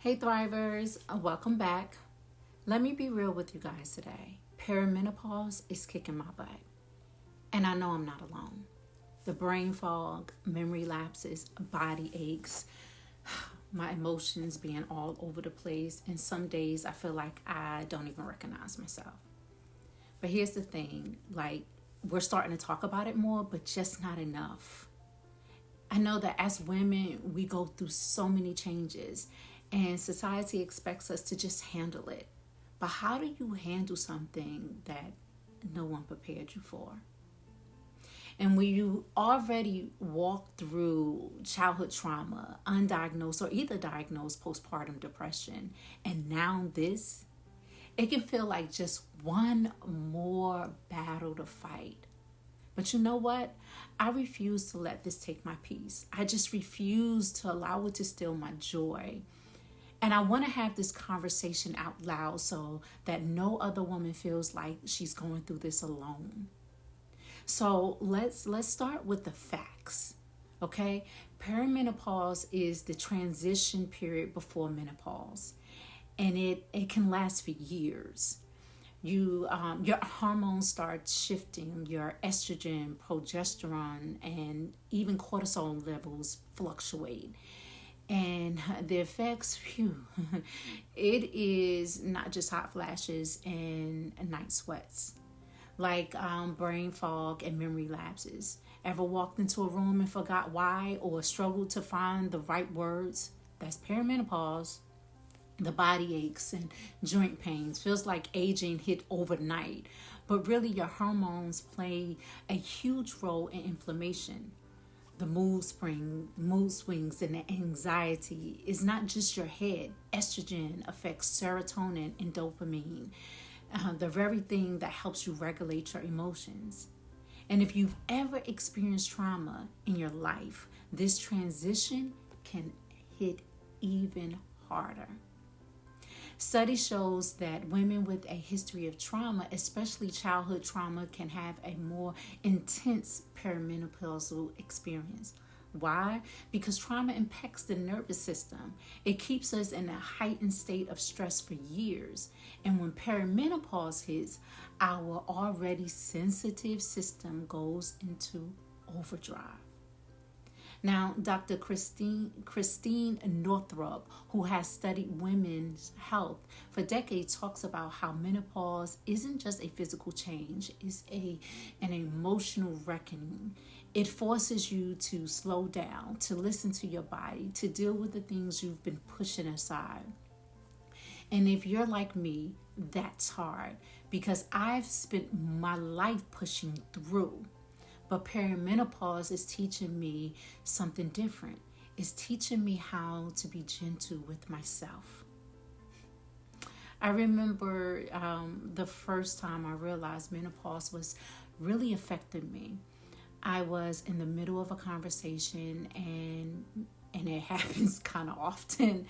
Hey Thrivers, welcome back. Let me be real with you guys today. Perimenopause is kicking my butt, and I know I'm not alone. The brain fog, memory lapses, body aches, my emotions being all over the place, and some days I feel like I don't even recognize myself. But here's the thing, we're starting to talk about it more, but just not enough. I know that as women, we go through so many changes, and society expects us to just handle it. But how do you handle something that no one prepared you for? And when you already walk through childhood trauma, undiagnosed or either diagnosed postpartum depression, and now this, it can feel like just one more battle to fight. But you know what? I refuse to let this take my peace. I just refuse to allow it to steal my joy. And I want to have this conversation out loud so that no other woman feels like she's going through this alone. So let's start with the facts. Okay? Perimenopause is the transition period before menopause. And it can last for years. Your hormones start shifting, your estrogen, progesterone, and even cortisol levels fluctuate. And the effects, it is not just hot flashes and night sweats, like brain fog and memory lapses. Ever walked into a room and forgot why, or struggled to find the right words? That's perimenopause. The body aches and joint pains feels like aging hit overnight, but really your hormones play a huge role in inflammation. The mood swings, and the anxiety is not just your head. Estrogen affects serotonin and dopamine, the very thing that helps you regulate your emotions. And if you've ever experienced trauma in your life, this transition can hit even harder. Study shows that women with a history of trauma, especially childhood trauma, can have a more intense perimenopausal experience. Why? Because trauma impacts the nervous system. It keeps us in a heightened state of stress for years. And when perimenopause hits, our already sensitive system goes into overdrive. Now, Dr. Christine Northrup, who has studied women's health for decades, talks about how menopause isn't just a physical change, it's an emotional reckoning. It forces you to slow down, to listen to your body, to deal with the things you've been pushing aside. And if you're like me, that's hard because I've spent my life pushing through. But perimenopause is teaching me something different. It's teaching me how to be gentle with myself. I remember the first time I realized menopause was really affecting me. I was in the middle of a conversation, and it happens kind of often,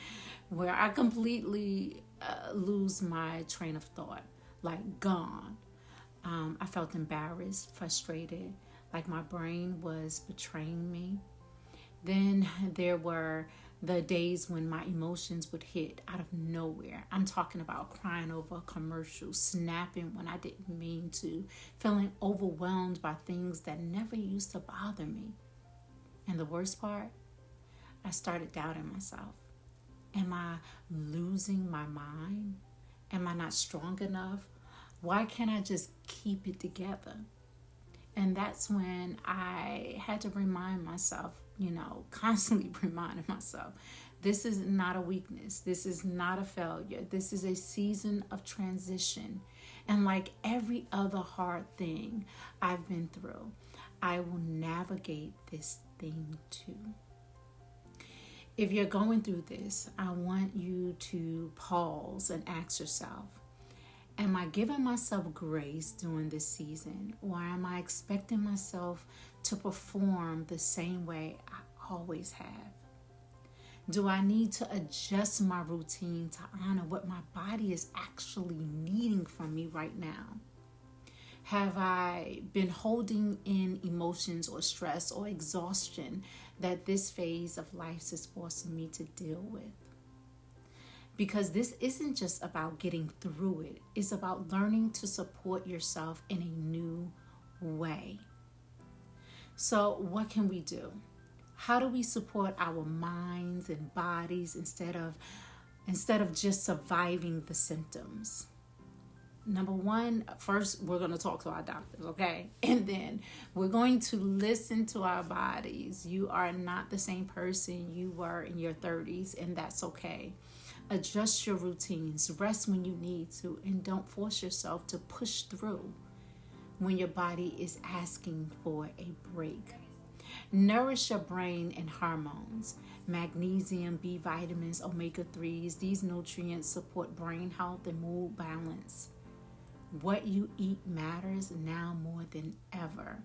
where I completely lose my train of thought, like gone. I felt embarrassed, frustrated, like my brain was betraying me. Then there were the days when my emotions would hit out of nowhere. I'm talking about crying over a commercial, snapping when I didn't mean to, feeling overwhelmed by things that never used to bother me. And the worst part, I started doubting myself. Am I losing my mind? Am I not strong enough? Why can't I just keep it together? And that's when I had to remind myself, constantly reminding myself, this is not a weakness. This is not a failure. This is a season of transition. And like every other hard thing I've been through, I will navigate this thing too. If you're going through this, I want you to pause and ask yourself, am I giving myself grace during this season, or am I expecting myself to perform the same way I always have? Do I need to adjust my routine to honor what my body is actually needing from me right now? Have I been holding in emotions or stress or exhaustion that this phase of life is forcing me to deal with? because this isn't just about getting through it, it's about learning to support yourself in a new way. So, what can we do? How do we support our minds and bodies instead of just surviving the symptoms? Number one, first we're going to talk to our doctors, okay? And then we're going to listen to our bodies. You are not the same person you were in your 30s, and that's okay. Adjust your routines, rest when you need to, and don't force yourself to push through when your body is asking for a break. Nourish your brain and hormones. Magnesium, B vitamins, omega 3s, these nutrients support brain health and mood balance. What you eat matters now more than ever.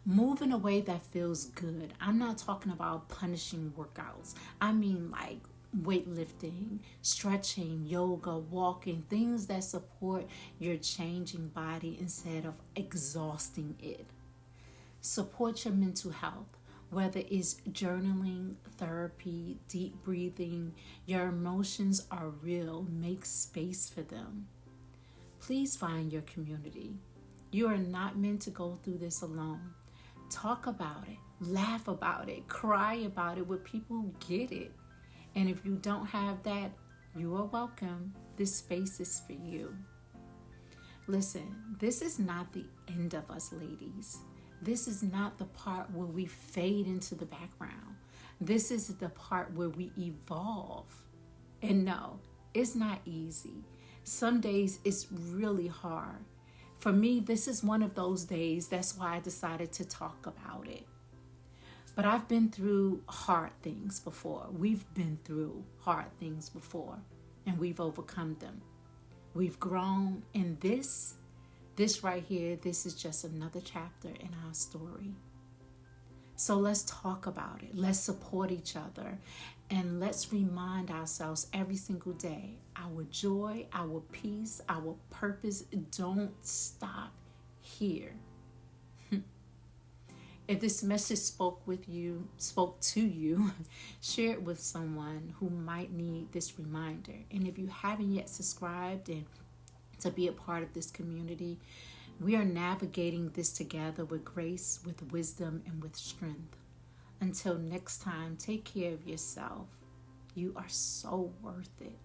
Move in a way that feels good. I'm not talking about punishing workouts. I mean like weightlifting, stretching, yoga, walking, things that support your changing body instead of exhausting it. Support your mental health, whether it's journaling, therapy, deep breathing. Your emotions are real. Make space for them. Please find your community. You are not meant to go through this alone. Talk about it, laugh about it, cry about it with people who get it. And if you don't have that, you are welcome. This space is for you. Listen, this is not the end of us, ladies. This is not the part where we fade into the background. This is the part where we evolve. And no, it's not easy. Some days it's really hard. For me, this is one of those days. That's why I decided to talk about it. But I've been through hard things before. We've been through hard things before, and we've overcome them. We've grown, and this right here, this is just another chapter in our story. So let's talk about it. Let's support each other. And let's remind ourselves every single day, our joy, our peace, our purpose don't stop here. If this message spoke to you, share it with someone who might need this reminder. And if you haven't yet subscribed and to be a part of this community, we are navigating this together with grace, with wisdom, and with strength. Until next time, take care of yourself. You are so worth it.